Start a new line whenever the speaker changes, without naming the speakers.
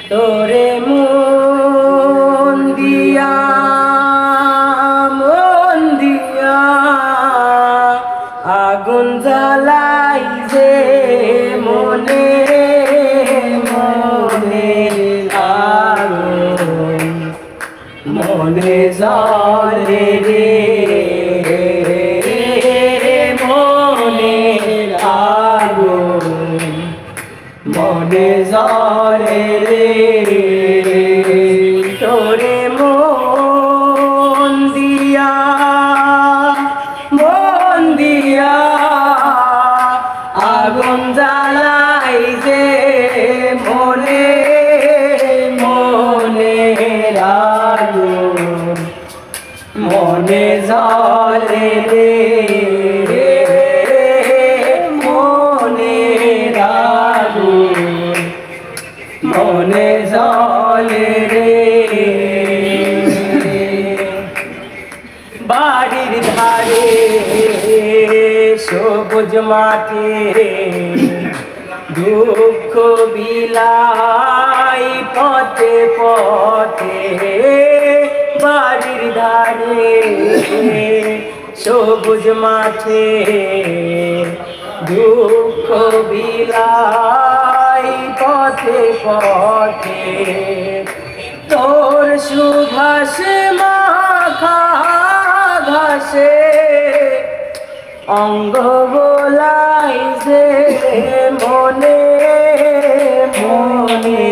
তোরে মন দিয়া আগুন জ্বালাই যে মনে মনে আগুন মনে জ্বলে রে মনে আগুন মনে জ্বলে রে তোরে মন দিয়া আগুন জ্বালাই যে মনে মনে আগুন মনে জ্বলে রে মনে আগুন মনে জ্বলে রে বাড়ির ধারে সবুজ মাঠে দুঃখ বিলাই পথে পথে বাড়ির ধারে সবুজ মাঠে দুঃখ বিলাই পথে পথে তোর সুঘাস মাখা ঘাসে অঙ্গ বোলাই যে মনে মনে